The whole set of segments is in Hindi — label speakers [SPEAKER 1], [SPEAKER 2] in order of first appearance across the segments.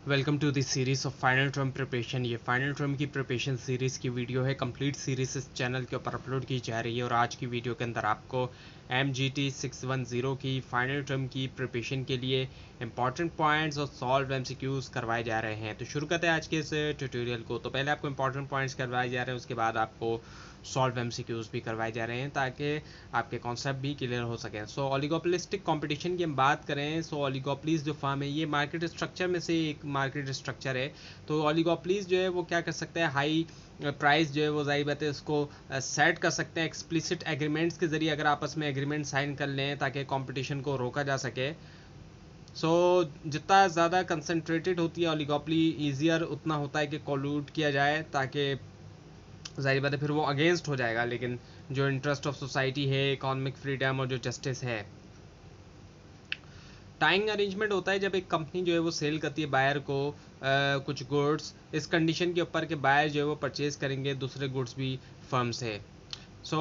[SPEAKER 1] Welcome to this series of final term preparation. ये फाइनल टर्म की प्रिपरेशन सीरीज़ की वीडियो है। कंप्लीट सीरीज इस चैनल के ऊपर अपलोड की जा रही है और आज की वीडियो के अंदर आपको MGT 610 की फाइनल टर्म की प्रिपरेशन के लिए इंपॉर्टेंट पॉइंट्स और सॉल्व MCQs करवाए जा रहे हैं। तो शुरू करते हैं आज के इस ट्यूटोरियल को। तो पहले आपको इंपॉर्टेंट पॉइंट्स करवाए जा रहे हैं, उसके बाद आपको सॉल्व MCQs भी करवाए जा रहे हैं ताकि आपके कॉन्सेप्ट भी क्लियर हो सकें। सो ओलिगोपोलिस्टिक कंपटीशन की हम बात करें, सो ओलिगोपोलीज जो फर्म है ये मार्केट स्ट्रक्चर में से एक मार्केट स्ट्रक्चर है। तो ओलिगोपोलीज जो है वो क्या कर सकते हैं, हाई प्राइस जो है वो जाहिर बात है उसको सेट कर सकते हैं एक्सप्लिसिट एग्रीमेंट्स के ज़रिए। अगर आपस में एग्रीमेंट साइन कर लें ताकि कंपटीशन को रोका जा सके। जितना ज़्यादा कंसनट्रेटेड होती है ओलिगोपोली ईजियर उतना होता है कि कोलूड किया जाए, ताकि जाहिर बात है फिर वो अगेंस्ट हो जाएगा। लेकिन जो इंटरेस्ट ऑफ सोसाइटी है, इकोनॉमिक फ्रीडम और जो जस्टिस है, टाइंग अरेंजमेंट होता है जब एक कंपनी जो है वो सेल करती है बायर को कुछ गुड्स, इस कंडीशन के ऊपर कि बायर जो है वो परचेज करेंगे दूसरे गुड्स भी फर्म से। So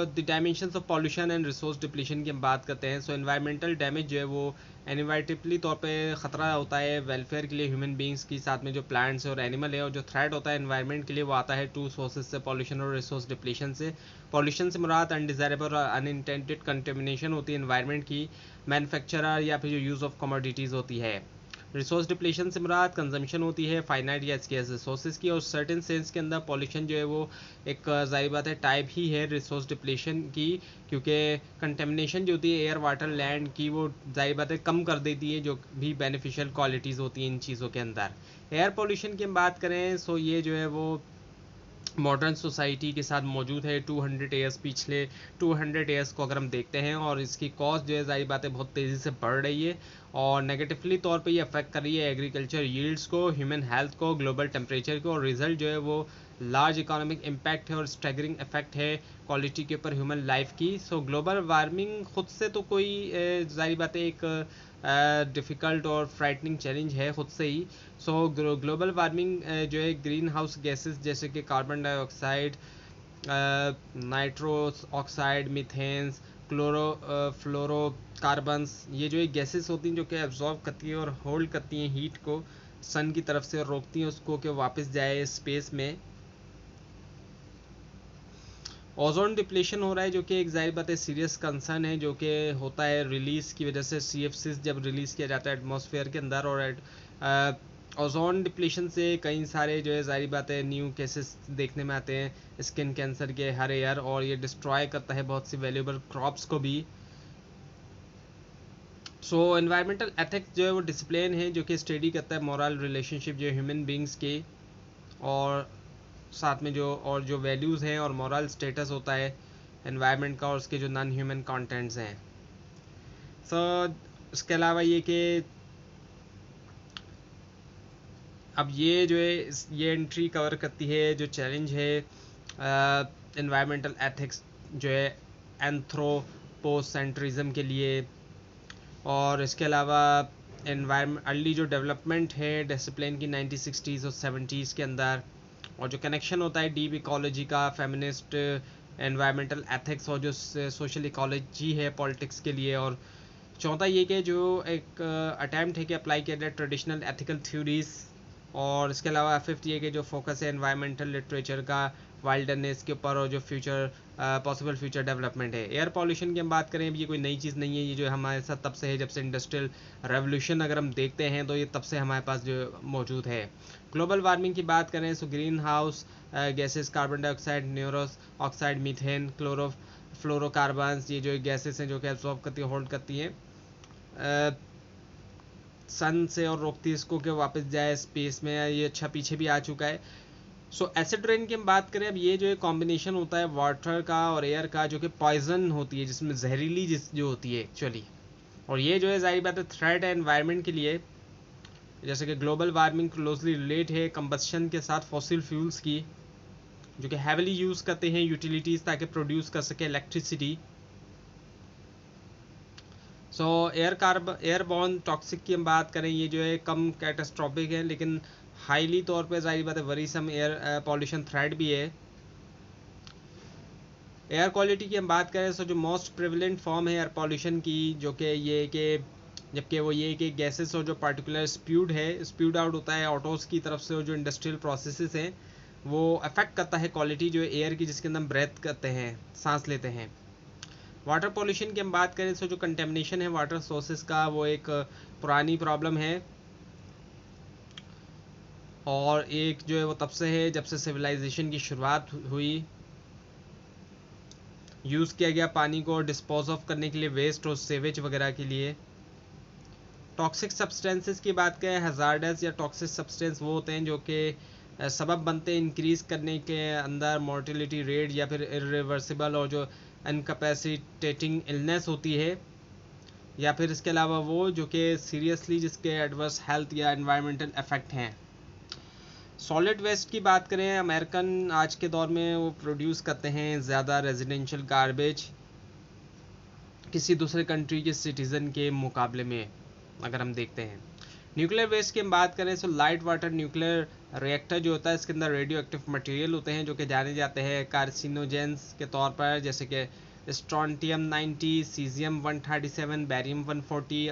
[SPEAKER 1] the dimensions of pollution and resource depletion की हम बात करते हैं। सो एनवायरमेंटल डैमेज जो है वो इनवाइटेबली तौर पे ख़तरा होता है वेलफेयर के लिए ह्यूमन बींग्स की, साथ में जो प्लांट्स और एनिमल है, और जो थ्रेट होता है एनवायरनमेंट के लिए वो आता है टू सोर्सेज से, पॉल्यूशन और रिसोर्स डिप्लीशन से। पॉल्यूशन से मुराद अनडिज़ायरेबल और अनइंटेंडेड कंटेमिनेशन होती है एनवायरनमेंट की, मैन्युफैक्चरर या फिर जो यूज़ ऑफ कमोडिटीज़ होती है। रिसोर्स डिप्लीशन से मुराद कंजम्पशन होती है फाइनाइट या स्केर्स रिसोर्सेज की, और सर्टेन सेंस के अंदर पॉल्यूशन जो है वो एक जाहिर बात है टाइप ही है रिसोर्स डिप्लीशन की, क्योंकि कंटेमिनेशन जो होती है एयर वाटर लैंड की वो जाहिर बात है कम कर देती है जो भी बेनिफिशियल क्वालिटीज़ होती हैं इन चीज़ों के अंदर। एयर पॉल्यूशन की हम बात करें, सो ये जो है वो मॉडर्न सोसाइटी के साथ मौजूद है 200 ईयर्स, पिछले 200 ईयर्स को अगर हम देखते हैं, और इसकी कॉस्ट जो है जाहिर बात है बहुत तेज़ी से बढ़ रही है और नेगेटिवली तौर पे ये अफेक्ट कर रही है एग्रीकल्चर यील्ड्स को, ह्यूमन हेल्थ को, ग्लोबल टेम्परेचर को, और रिजल्ट जो है वो लार्ज इकोनॉमिक इम्पैक्ट है और स्टैगरिंग इफेक्ट है क्वालिटी के ऊपर ह्यूमन लाइफ की। सो ग्लोबल वार्मिंग खुद से तो कोई जाहिर बात है एक डिफ़िकल्ट और फ्राइटनिंग चैलेंज है खुद से ही। ग्लोबल वार्मिंग जो है ग्रीन हाउस गैसेस जैसे कि कार्बन डाइऑक्साइड, नाइट्रोस ऑक्साइड, मीथेन्स, फ्लोरोकार्बन्स, ये जो गैसेस होती हैं जो कि एब्जॉर्ब करती हैं और होल्ड करती हैं हीट को सन की तरफ से और रोकती हैं उसको कि वापस जाए स्पेस में। ओजोन डिप्लेशन हो रहा है जो कि एक जाहिर बात है सीरियस कंसर्न है, जो कि होता है रिलीज़ की वजह से, CFCs जब रिलीज़ किया जाता है एटमॉस्फेयर के अंदर, और ओजोन डिप्लेशन से कई सारे जो है जाहिर बात है न्यू केसेस देखने में आते हैं स्किन कैंसर के हर ईयर, और ये डिस्ट्रॉय करता है बहुत सी वैल्यूएबल क्रॉप्स को भी। एनवायरमेंटल एथिक्स जो है वो डिसिप्लिन है जो कि स्टडी करता है मॉरल रिलेशनशिप जो ह्यूमन बींग्स के, और साथ में जो और जो वैल्यूज़ हैं और मॉरल स्टेटस होता है एनवायरनमेंट का और उसके जो नॉन ह्यूमन कंटेंट्स हैं। इसके अलावा ये कि अब ये जो है ये एंट्री कवर करती है जो चैलेंज है एनवायरमेंटल एथिक्स जो है एंथ्रोपोसेंट्रिज्म के लिए, और इसके अलावा एनवायरमेंट अर्ली जो डेवलपमेंट है डिसिप्लिन की 1960s और 70s के अंदर, और जो कनेक्शन होता है डीप इकोलॉजी का, फेमिनिस्ट एनवायरमेंटल एथिक्स और जो सोशल इकोलॉजी है पॉलिटिक्स के लिए। और चौथा ये कि जो एक अटैम्प्ट है कि अप्लाई किया जाए ट्रेडिशनल एथिकल थ्योरीज, और इसके अलावा फिफ्थ ये कि जो फोकस है एनवायरमेंटल लिटरेचर का वाइल्डनेस के ऊपर और जो फ्यूचर पॉसिबल फ्यूचर डेवलपमेंट है। एयर पॉल्यूशन की हम बात करें, ये कोई नई चीज़ नहीं है, ये जो हमारे साथ तब से है जब से इंडस्ट्रियल रेवोल्यूशन अगर हम देखते हैं तो ये तब से हमारे पास जो मौजूद है। ग्लोबल वार्मिंग की बात करें, so greenhouse gases, carbon dioxide, nitrous oxide, methane, fluorocarbons, ये जो गैसेस हैं जो कि एब्जॉर्ब करती है, होल्ड करती हैं सन से और रोकती है इसको कि वापस जाए स्पेस में। ये अच्छा पीछे भी आ चुका है। एसिड रेन की हम बात करें, अब ये जो है कॉम्बिनेशन होता है वाटर का और एयर का जो कि पॉइजन होती है, जिसमें जहरीली जो होती है एक्चुअली, और ये जो है जाहिर बात है थ्रेट है एनवायरनमेंट के लिए। जैसे कि ग्लोबल वार्मिंग क्लोजली रिलेट है कंबस्शन के साथ फॉसिल फ्यूल्स की, जो कि हैविली यूज़ करते हैं यूटिलिटीज़ ताकि प्रोड्यूस कर सके इलेक्ट्रिसिटी। एयरबॉर्न टॉक्सिक की हम बात करें, ये जो है कम कैटास्ट्रॉफिक है लेकिन हाईली तौर पे जाहिर बात है वरीसम एयर पॉल्यूशन थ्रेट भी है। एयर क्वालिटी की हम बात करें, जो मोस्ट प्रिवलेंट फॉर्म है एयर पॉल्यूशन की, जो कि ये कि जबकि वो ये कि गैसेस और जो पार्टिकुलर स्प्यूड आउट होता है ऑटोज की तरफ से, और जो इंडस्ट्रियल प्रोसेसेस हैं वो अफेक्ट करता है क्वालिटी जो है एयर की, जिसके अंदर हम ब्रेथ करते हैं, सांस लेते हैं। वाटर पॉल्यूशन की हम बात करें तो जो कंटेमिनेशन है वाटर सोर्सेज का, वो एक पुरानी प्रॉब्लम है, और एक जो है वो तब से है जब से सिविलाइजेशन की शुरुआत हुई। यूज़ किया गया पानी को डिस्पोज ऑफ करने के लिए, वेस्ट और सेवेज वगैरह के लिए। टॉक्सिक सब्सटेंसेस की बात करें, हजार्डस या टॉक्सिक सब्सटेंस वो होते हैं जो कि सबब बनते हैं इंक्रीज़ करने के अंदर मोर्टेलिटी रेट या फिर इरिवर्सिबल और जो इनकैपेसिटेटिंग इलनेस होती है, या फिर इसके अलावा वो जो कि सीरियसली जिसके एडवर्स हेल्थ या एनवायरमेंटल इफेक्ट हैं। सॉलिड वेस्ट की बात करें, अमेरिकन आज के दौर में वो प्रोड्यूस करते हैं ज़्यादा रेजिडेंशियल गार्बेज किसी दूसरे कंट्री के सिटीज़न के मुकाबले में, अगर हम देखते हैं। न्यूक्लियर वेस्ट की हम बात करें तो लाइट वाटर न्यूक्लियर रिएक्टर जो होता है, इसके अंदर रेडियो एक्टिव मटेरियल होते हैं जो कि जाने जाते हैं कार्सिनोजेंस के तौर पर, जैसे कि strontium 90, caesium 137, barium 140,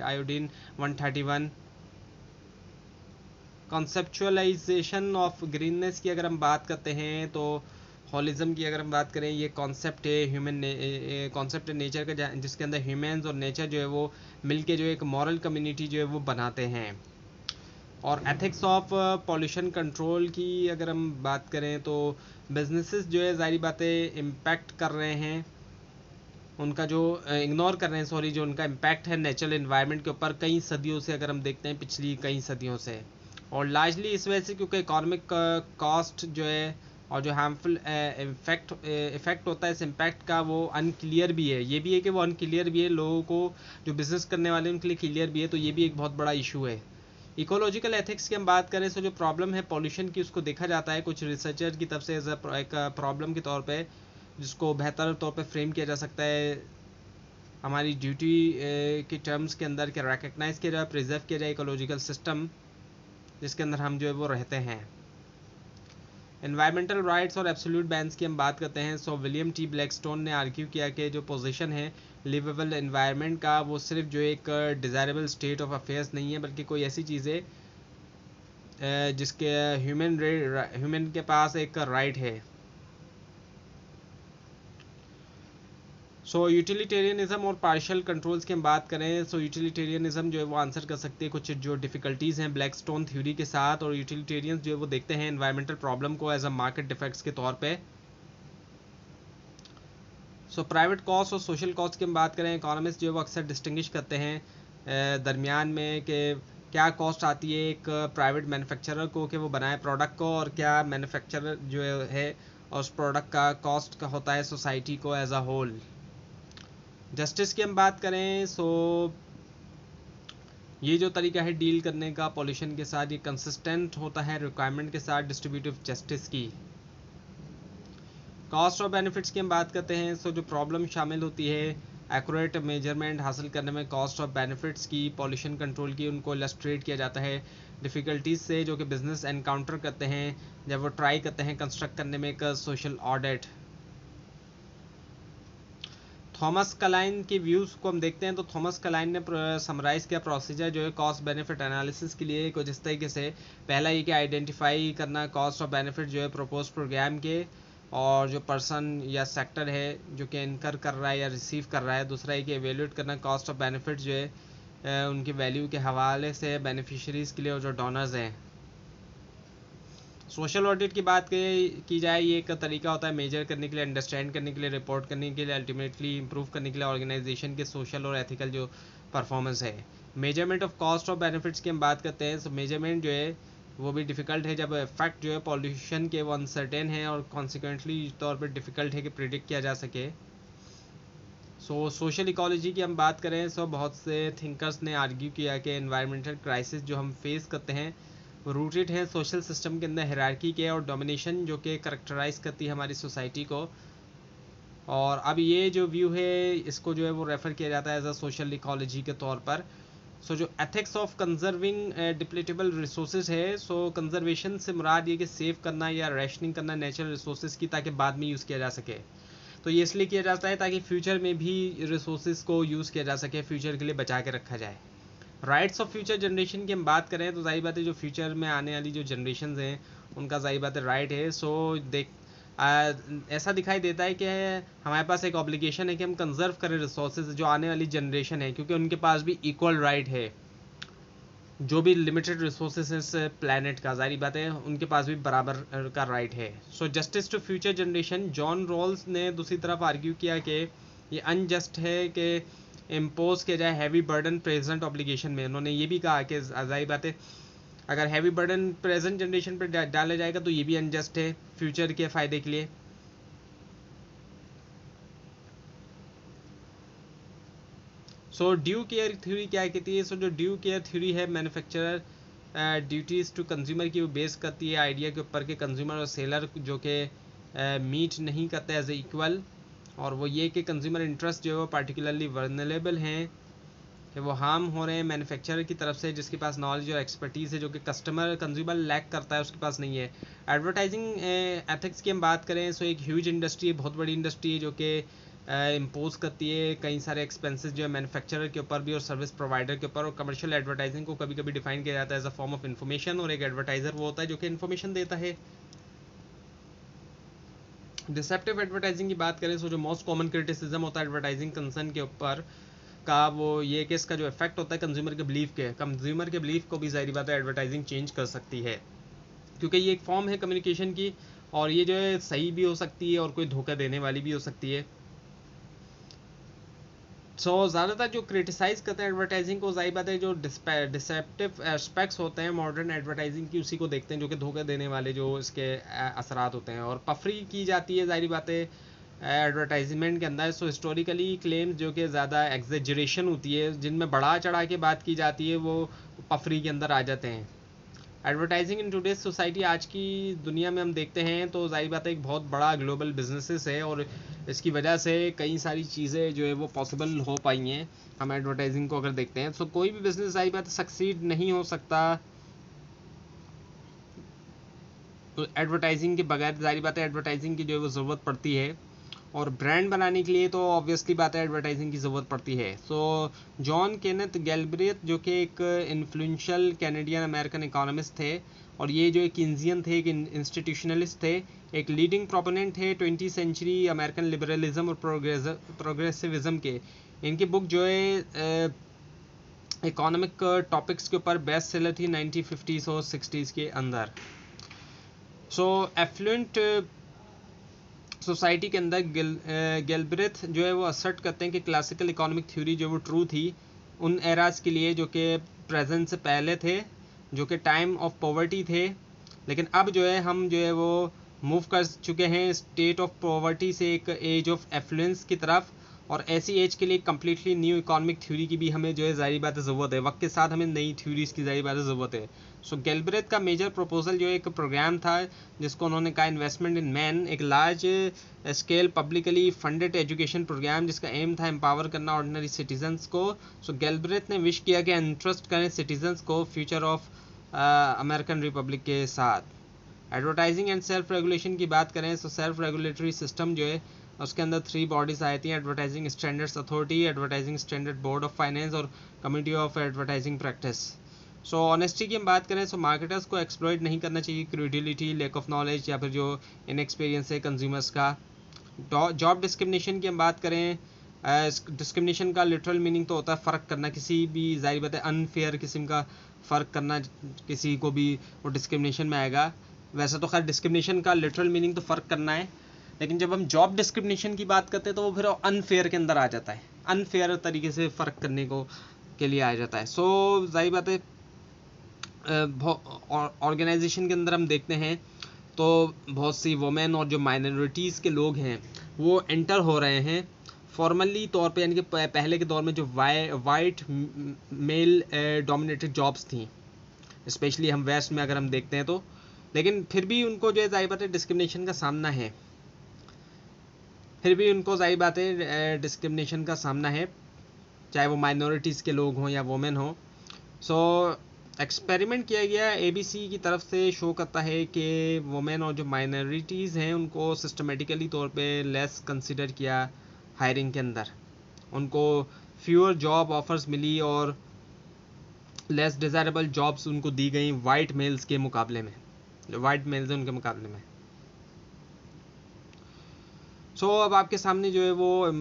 [SPEAKER 1] iodine 131। Conceptualisation of greenness की अगर हम बात करते हैं तो होलिज्म की अगर हम बात करें, ये कॉन्सेप्ट है ह्यूमन कॉन्सेप्ट है नेचर का, जिसके अंदर ह्यूमंस और नेचर जो है वो मिलके जो एक मॉरल कम्युनिटी जो है वो बनाते हैं। और एथिक्स ऑफ पॉल्यूशन कंट्रोल की अगर हम बात करें तो बिजनेसेस जो है ज़ाहिर बातें इम्पैक्ट कर रहे हैं, उनका जो इग्नोर कर रहे हैं सॉरी, जो उनका इम्पैक्ट है नेचुरल इन्वायरमेंट के ऊपर कई सदियों से, अगर हम देखते हैं पिछली कई सदियों से, और लार्जली इस वजह से क्योंकि इकोनॉमिक कॉस्ट जो है और जो हार्मफुल इफेक्ट होता है इस इम्पैक्ट का, वो अनक्लियर भी है। ये भी है कि वो अनक्लियर भी है, लोगों को जो बिज़नेस करने वाले उनके लिए क्लियर भी है, तो ये भी एक बहुत बड़ा इशू है। इकोलॉजिकल एथिक्स की हम बात करें तो जो प्रॉब्लम है पॉल्यूशन की, उसको देखा जाता है कुछ रिसर्चर की तरफ से एज एक प्रॉब्लम के तौर पे, जिसको बेहतर तौर पे फ्रेम किया जा सकता है हमारी ड्यूटी के टर्म्स के अंदर, कि रिकग्नाइज किया जाए, प्रिजर्व किया जाए इकोलॉजिकल सिस्टम जिसके अंदर हम जो है वो रहते हैं। एनवायरमेंटल राइट्स और एब्सोल्यूट बैन्स की हम बात करते हैं, सो विलियम टी ब्लैकस्टोन ने आर्ग्यू किया कि जो पोजीशन है लिवेबल एनवायरनमेंट का, वो सिर्फ जो एक डिज़ायरेबल स्टेट ऑफ अफेयर्स नहीं है, बल्कि कोई ऐसी चीज़ है जिसके ह्यूमन के पास एक राइट है। सो यूटिलिटेरियनिज्म और पार्शियल कंट्रोल्स की हम बात करें, सो यूटिलिटेरियनिज्म जो है वो आंसर कर सकती है कुछ जो डिफ़िकल्टीज़ हैं ब्लैकस्टोन थ्योरी के साथ, और यूटिलिटेरियंस जो है वो देखते हैं एनवायरमेंटल प्रॉब्लम को एज अ मार्केट डिफेक्ट्स के तौर पे। सो प्राइवेट कॉस्ट और सोशल कॉस्ट की हम बात करें, इकोनॉमिस्ट जो है वो अक्सर डिस्टिंग्विश करते हैं दरमियान में कि क्या कॉस्ट आती है एक प्राइवेट मैन्युफैक्चरर को कि वो बनाए प्रोडक्ट को, और क्या मैन्युफैक्चरर जो है और उस प्रोडक्ट का कॉस्ट का होता है सोसाइटी को एज अ होल। जस्टिस की हम बात करें, सो ये जो तरीका है डील करने का पॉल्यूशन के साथ, ये कंसिस्टेंट होता है रिक्वायरमेंट के साथ डिस्ट्रीब्यूटिव जस्टिस की। कॉस्ट और बेनिफिट्स की हम बात करते हैं, सो जो प्रॉब्लम शामिल होती है एक्यूरेट मेजरमेंट हासिल करने में कॉस्ट और बेनिफिट्स की, पॉल्यूशन कंट्रोल की, उनको इलस्ट्रेट किया जाता है डिफ़िकल्टीज से जो कि बिजनेस एनकाउंटर करते हैं जब वो ट्राई करते हैं कंस्ट्रक्ट करने में एक सोशल ऑडिट। थॉमस कलाइन की व्यूज़ को हम देखते हैं, तो थॉमस कलाइन ने समराइज़ किया प्रोसीजर जो है कॉस्ट बेनिफिट एनालिसिस के लिए कुछ इस तरीके से। पहला ये कि आइडेंटिफाई करना कॉस्ट और बेनिफिट जो है प्रपोज प्रोग्राम के, और जो पर्सन या सेक्टर है जो कि इनकर कर रहा है या रिसीव कर रहा है। दूसरा ये कि एवेल्यूएट करना कॉस्ट और बेनिफिट जो है उनकी वैल्यू के हवाले से बेनिफिशरीज़ के लिए और जो डोनर्स हैं। सोशल ऑडिट की बात की जाए, ये एक तरीका होता है मेजर करने के लिए, अंडरस्टैंड करने के लिए, रिपोर्ट करने के लिए, अल्टीमेटली इंप्रूव करने के लिए ऑर्गेनाइजेशन के सोशल और एथिकल जो परफॉर्मेंस है। मेजरमेंट ऑफ कॉस्ट और बेनिफिट्स की हम बात करते हैं, सो मेजरमेंट जो है वो भी डिफ़िकल्ट है जब इफेक्ट जो है पॉल्यूशन के वो अनसर्टेन है और कॉन्सिक्वेंटली तौर पर डिफ़िकल्ट है कि प्रिडिक्ट किया जा सके। सो सोशल इकोलॉजी की हम बात करें, सो बहुत से थिंकर्स ने आर्ग्यू किया कि एनवायरमेंटल क्राइसिस जो हम फेस करते हैं रूटेड है सोशल सिस्टम के अंदर हायरार्की के और डोमिनेशन जो कि करैक्टराइज करती है हमारी सोसाइटी को। और अब ये जो व्यू है इसको जो है वो रेफ़र किया जाता है एज अ सोशल इकोलॉजी के तौर पर। सो जो एथिक्स ऑफ कंजर्विंग डिप्लेटेबल रिसोर्सेज है, सो कंजर्वेशन से मुराद ये कि सेव करना या रैशनिंग करना नेचुरल रिसोर्सेज की, ताकि बाद में यूज़ किया जा सके। तो ये इसलिए किया जाता है ताकि फ्यूचर में भी रिसोर्सेज को यूज़ किया जा सके, फ्यूचर के लिए बचा के रखा जाए। राइट्स ऑफ फ्यूचर जनरेशन की हम बात करें तो जाहिर बात है जो फ्यूचर में आने वाली जो जनरेशन हैं उनका जाहिर बात है राइट है। सो ऐसा दिखाई देता है कि हमारे पास एक ऑब्लिगेशन है कि हम कंजर्व करें रिसोर्सेज जो आने वाली जनरेशन है, क्योंकि उनके पास भी इक्वल राइट है। जो भी लिमिटेड रिसोर्सेज है इस प्लानट का, जाहिर बात है उनके पास भी बराबर का राइट है। So justice to future generation, John Rawls ने दूसरी तरफ आर्ग्यू किया कि ये अनजस्ट है कि इम्पोज किया जाए हैवी बर्डन प्रेजेंट ऑब्लिगेशन में। उन्होंने ये भी कहा कि जाहिर बात है अगर हैवी बर्डन प्रेजेंट जनरेशन पर डाला जाएगा तो ये भी अनजस्ट है फ्यूचर के फ़ायदे के लिए। सो ड्यू केयर थ्योरी क्या कहती है? सो जो ड्यू केयर थ्योरी है मैन्युफैक्चरर ड्यूटीज़ टू कंज्यूमर की वो बेस करती है आइडिया के ऊपर कि कंज्यूमर और सेलर जो कि मीट नहीं करते एज ए इक्वल, और वो ये कि कंज्यूमर इंटरेस्ट जो है वो पार्टिकुलरली वर्नरेबल हैं कि वो हार्म हो रहे हैं मैन्युफैक्चरर की तरफ से जिसके पास नॉलेज और एक्सपर्टीज़ है जो कि कंज्यूमर लैक करता है, उसके पास नहीं है। एडवर्टाइजिंग एथिक्स की हम बात करें सो एक ह्यूज इंडस्ट्री है, बहुत बड़ी इंडस्ट्री है जो कि इम्पोज करती है कई सारे एक्सपेंसेस जो है मैन्युफैक्चरर के ऊपर भी और सर्विस प्रोवाइडर के ऊपर। और कमर्शियल एडवर्टाइजिंग को कभी कभी डिफाइन किया जाता है as a form of information, और एक एडवर्टाइजर वो होता है जो कि इन्फॉर्मेशन देता है। डिसेप्टिव एडवर्टाइजिंग की बात करें सो जो मोस्ट कॉमन क्रिटिसिज्म होता है एडवर्टाइजिंग कंसर्न के ऊपर का वो ये कि इसका जो इफेक्ट होता है कंज्यूमर के बिलीफ को भी जाहिर बात है एडवर्टाइजिंग चेंज कर सकती है, क्योंकि ये एक फॉर्म है कम्युनिकेशन की, और ये जो है सही भी हो सकती है और कोई धोखा देने वाली भी हो सकती है। सो ज़्यादातर जो क्रिटिसाइज़ करते हैं एडवर्टाइजिंग को, जाहिर बात है जो डिसेप्टिव एस्पेक्ट्स होते हैं मॉडर्न एडवर्टाइजिंग की उसी को देखते हैं, जो कि धोखा देने वाले जो इसके असरात होते हैं। और पफरी की जाती है जाहिर बात है एडवर्टाइजमेंट के अंदर। सो हिस्टोरिकली क्लेम्स जो कि ज़्यादा एग्जेजरेशन होती है, जिनमें बढ़ा चढ़ा के बात की जाती है, वो पफरी के अंदर आ जाते हैं। एडवर्टाइजिंग इन टुडेज सोसाइटी, आज की दुनिया में हम देखते हैं तो जाहिर बात है एक बहुत बड़ा ग्लोबल बिजनेसेस है, और इसकी वजह से कई सारी चीज़ें जो है वो पॉसिबल हो पाई हैं। हम एडवर्टाइजिंग को अगर देखते हैं तो कोई भी बिजनेस जाहिर बात सक्सीड नहीं हो सकता तो एडवर्टाइजिंग के बगैर। जाहिर बात है एडवर्टाइजिंग की जो है वो ज़रूरत पड़ती है, और ब्रांड बनाने के लिए तो ऑब्वियसली बात है एडवर्टाइजिंग की ज़रूरत पड़ती है। सो जॉन केनेथ गैल्ब्रेथ जो कि एक इन्फ्लुएंशियल कैनेडियन अमेरिकन इकोनॉमिस्ट थे, और ये जो एक किन्जियन थे, एक इंस्टीट्यूशनलिस्ट थे, एक लीडिंग प्रोपोनेंट थे 20वीं सेंचुरी अमेरिकन लिबरलिज्म और प्रोग्रेसिविज्म के। इनकी बुक जो है इकोनॉमिक टॉपिक्स के ऊपर बेस्ट सेलर थी 1950s और 60s के अंदर। सो एफ्लुएंट सोसाइटी के अंदर गैल्ब्रेथ जो है वो असर्ट करते हैं कि क्लासिकल इकोनॉमिक थ्योरी जो वो ट्रू थी उन एराज के लिए जो कि प्रेजेंट से पहले थे, जो कि टाइम ऑफ पॉवर्टी थे। लेकिन अब जो है हम जो है वो मूव कर चुके हैं स्टेट ऑफ पॉवर्टी से एक एज ऑफ एफ्लुएंस की तरफ, और ऐसी एज के लिए कम्प्लीटली न्यू इकोनॉमिक थ्योरी की भी हमें जो है जाहिर बात है ज़रूरत है। वक्त के साथ हमें नई थ्योरीज की जाहिर बात है ज़रूरत है। सो गैल्ब्रेथ का मेजर प्रपोजल जो एक प्रोग्राम था जिसको उन्होंने कहा इन्वेस्टमेंट इन मैन, एक large scale publicly funded education program जिसका एम था एम्पावर करना ऑर्डिनरी सिटीजन्स को। सो गैल्ब्रेथ ने विश किया कि इंटरेस्ट करें सिटीजन्स को फ्यूचर ऑफ अमेरिकन रिपब्लिक के साथ। एडवर्टाइजिंग एंड सेल्फ रेगुलेशन की बात करें तो सेल्फ रेगुलेटरी सिस्टम जो है उसके अंदर 3 बॉडीज आती हैं, advertising standards authority, advertising standard board of finance और committee of advertising practice. So honesty की हम बात करें तो मार्केटर्स को एक्सप्लॉइट नहीं करना चाहिए क्रेडिबिलिटी, लैक ऑफ नॉलेज या फिर जो इनएक्सपीरियंस है कंज्यूमर्स का। जॉब डिस्क्रिमिनेशन की हम बात करें, डिस्क्रिमिनेशन का लिटरल मीनिंग तो होता है फ़र्क करना, किसी भी जाहिर बात है अनफेयर किस्म का फ़र्क करना किसी को भी वो डिस्क्रिमिनेशन में आएगा। वैसे तो खैर डिस्क्रिमिनेशन का लिटरल मीनिंग तो फ़र्क करना है, लेकिन जब हम जॉब डिस्क्रिमिनेशन की बात करते हैं तो वो फिर अनफेयर के अंदर आ जाता है, अनफेयर तरीके से फ़र्क करने को के लिए आ जाता है। सो जाहिर बात है ऑर्गेनाइजेशन के अंदर हम देखते हैं तो बहुत सी वुमेन और जो माइनॉरिटीज़ के लोग हैं वो एंटर हो रहे हैं फॉर्मली तौर पे, यानी कि पहले के दौर में जो वाइट मेल डोमिनेटेड जॉब्स थी, स्पेशली हम वेस्ट में अगर हम देखते हैं तो, लेकिन फिर भी उनको जो है जाहिर बात है डिस्क्रिमिनेशन का सामना है, डिस्क्रिमिनेशन का सामना है, चाहे वो माइनॉरिटीज़ के लोग हों या वुमेन हो। सो एक्सपेरिमेंट किया गया एबीसी की तरफ से शो करता है कि वुमेन और जो माइनॉरिटीज़ हैं उनको सिस्टमेटिकली तौर पे लेस कंसिडर किया हायरिंग के अंदर, उनको फ्यूअर जॉब ऑफर्स मिली और लेस डिज़ायरेबल जॉब्स उनको दी गई वाइट मेल्स के मुकाबले में, जो वाइट मेल्स हैं उनके मुकाबले में। अब आपके सामने जो है वो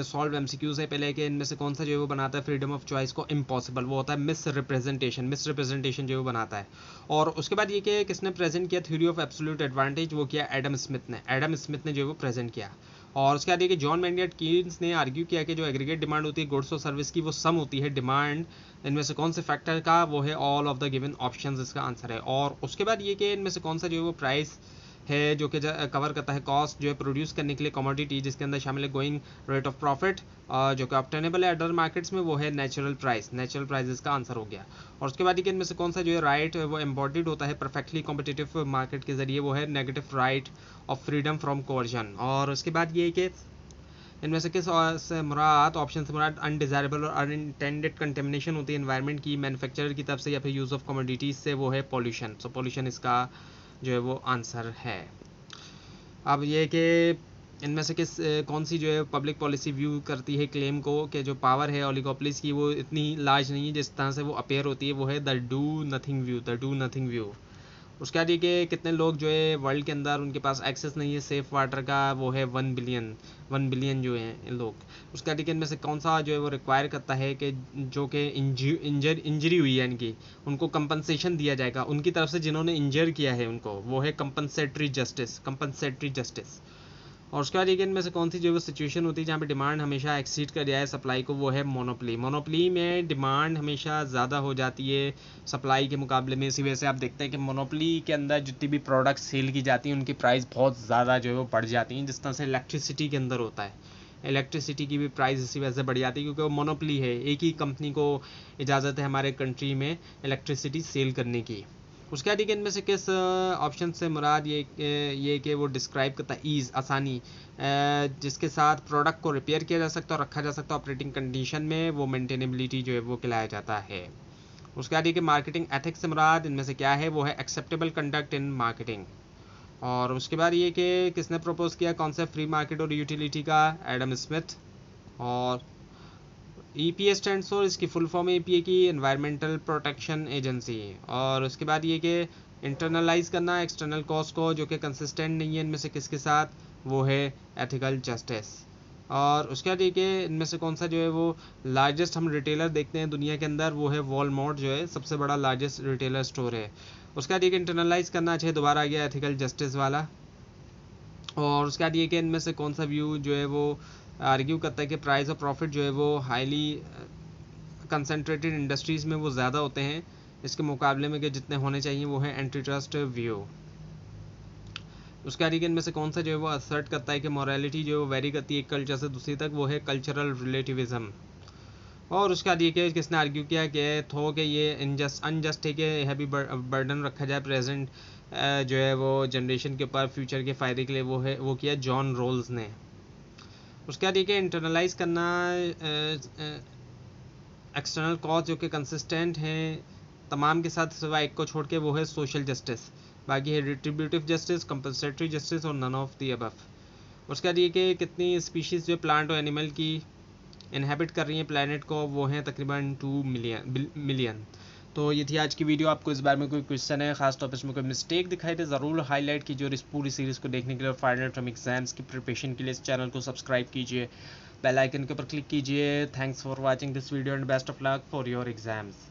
[SPEAKER 1] सॉल्व एमसीक्यूज है। पहले कि इनमें से कौन सा जो है वो बनाता है फ्रीडम ऑफ चॉइस को इम्पॉसिबल, वो होता है मिस रिप्रेजेंटेशन जो है वो बनाता है। और उसके बाद ये कि किसने प्रेजेंट किया थ्योरी ऑफ एब्सोल्यूट एडवांटेज, वो किया एडम स्मिथ ने जो है वो प्रेजेंट किया। और उसके बाद ये कि जॉन मैनियट कीन्स ने आर्ग्यू किया कि जो एग्रीगेट डिमांड होती है गुड्स और सर्विस की, वो सम होती है डिमांड इनमें से कौन से फैक्टर का, वो है all of the given options, इसका आंसर है। और उसके बाद ये कि इनमें से कौन सा जो है वो प्राइस है जो कि कवर करता है कॉस्ट जो है प्रोड्यूस करने के लिए कमोडिटी, जिसके अंदर शामिल है गोइंग रेट ऑफ प्रॉफिट जो कि ऑब्टेनेबल है अदर मार्केट्स में, वो है नेचुरल प्राइस इसका आंसर हो गया। और उसके बाद इनमें से कौन सा जो है राइट वो एम्बॉडीड होता है परफेक्टली कॉम्पिटिटिव मार्केट के जरिए, वो है negative right of freedom from coercion. और उसके बाद ये कि इनमें से किस से मुराद, ऑप्शन से मुराद अनडिजायरेबल और अनइंटेंडेड कंटेमिनेशन होती है एनवायरनमेंट की मैन्युफैक्चरर की तरफ से या फिर यूज़ ऑफ कमोडिटीज़ से, वो है पॉल्यूशन। पॉल्यूशन इसका जो है वो आंसर है। अब ये कि इनमें से किस कौन सी जो है पब्लिक पॉलिसी व्यू करती है क्लेम को कि जो पावर है ओलिगोपोलीज की वो इतनी लार्ज नहीं है जिस तरह से वो अपेयर होती है, वो है द डू नथिंग व्यू। उसके बाद ये कि कितने लोग जो है वर्ल्ड के अंदर उनके पास एक्सेस नहीं है सेफ वाटर का, वो है 1 बिलियन जो है लोग। उसके बाद इनमें से कौन सा जो है वो रिक्वायर करता है कि जो कि इंजरी हुई है इनकी, उनको कंपनसेशन दिया जाएगा उनकी तरफ से जिन्होंने इंजर किया है उनको, वो है कंपनसेटरी जस्टिस। और उसके बाद इनमें से कौन सी जो है सिचुएशन होती है जहाँ पे डिमांड हमेशा एक्सीड कर जाए सप्लाई को, वो है मोनोपली में डिमांड हमेशा ज़्यादा हो जाती है सप्लाई के मुकाबले में। इसी वजह से आप देखते हैं कि मोनोपली के अंदर जितनी भी प्रोडक्ट सेल की जाती हैं उनकी प्राइस बहुत ज़्यादा जो है वो बढ़ जाती हैं, जिस तरह से इलेक्ट्रिसिटी के अंदर होता है, इलेक्ट्रिसिटी की भी प्राइस इसी वजह से बढ़ जाती है क्योंकि वो मोनोपली है, एक ही कंपनी को इजाज़त है हमारे कंट्री में इलेक्ट्रिसिटी सेल करने की। उसके बाद इनमें से किस ऑप्शन से मुराद ये कि वो डिस्क्राइब करता है ईज़, आसानी जिसके साथ प्रोडक्ट को रिपेयर किया जा सकता है और रखा जा सकता है ऑपरेटिंग कंडीशन में, वो मेंटेनेबिलिटी जो है वो कहलाया जाता है। उसके बाद ये कि मार्केटिंग एथिक्स से मुराद इनमें से क्या है, वो है एक्सेप्टेबल कंडक्ट इन मार्केटिंग। और उसके बाद ये कि किसने प्रपोज किया कॉन्सेप्ट फ्री मार्केट और यूटिलिटी का, एडम स्मिथ। और EPA स्टैंड्स फॉर, इसकी फुल फॉर्म EPA की एनवायरमेंटल प्रोटेक्शन एजेंसी। और उसके बाद ये कि इंटरनलाइज करना एक्सटर्नल कॉस्ट को जो कि कंसिस्टेंट नहीं है इनमें से किसके साथ, वो है एथिकल जस्टिस। और उसके बाद ये कि इनमें से कौन सा जो है वो लार्जेस्ट हम रिटेलर देखते हैं दुनिया के अंदर, वो है वॉलमार्ट जो है सबसे बड़ा लार्जेस्ट रिटेलर स्टोर है। उसके बाद ये कि इंटरनलाइज करना चाहिए, दोबारा आ गया एथिकल जस्टिस वाला। और उसके बाद ये कि इनमें से कौन सा व्यू जो है वो आर्ग्यू करता है कि प्राइस और प्रॉफिट जो है वो हाईली कंसंट्रेटेड इंडस्ट्रीज़ में वो ज़्यादा होते हैं इसके मुकाबले में कि जितने होने चाहिए, वो है एंटी ट्रस्ट व्यू। उसके बाद इनमें से कौन सा जो है वो असर्ट करता है कि मॉरलिटी जो है वो वेरी करती है एक कल्चर से दूसरी तक, वो है कल्चरल रिलेटिविज्म। और उसके बाद ये कि किसने आर्ग्यू किया कि थो कि ये अनजस्ट है कि हैवी बर्डन रखा जाए प्रेजेंट जो है वो जनरेशन के ऊपर फ्यूचर के फ़ायदे के लिए, वो किया जॉन रोल्स ने। उसके बाद ये कि इंटरनलाइज करना एक्सटर्नल कॉज जो कि कंसिस्टेंट हैं तमाम के साथ सिवाय एक को छोड़ के, वो है सोशल जस्टिस। बाकी है रिट्रीब्यूटिव जस्टिस, कंपनसेटरी जस्टिस और नन ऑफ दी अबव। उसके बाद ये कि कितनी स्पीशीज़ जो प्लांट और एनिमल की इनहेबिट कर रही हैं प्लानट को, वो हैं तकरीबन 2 मिलियन। तो ये थी आज की वीडियो। आपको इस बारे में कोई क्वेश्चन है, खास तौर पर इसमें कोई मिस्टेक दिखाई दे, ज़रूर हाईलाइट कीजिए। और इस पूरी सीरीज़ को देखने के लिए और फाइनल टर्म एग्जाम्स की प्रिपरेशन के लिए इस चैनल को सब्सक्राइब कीजिए, बेल आइकन के ऊपर क्लिक कीजिए। Thanks for watching this video and best of luck for your exams.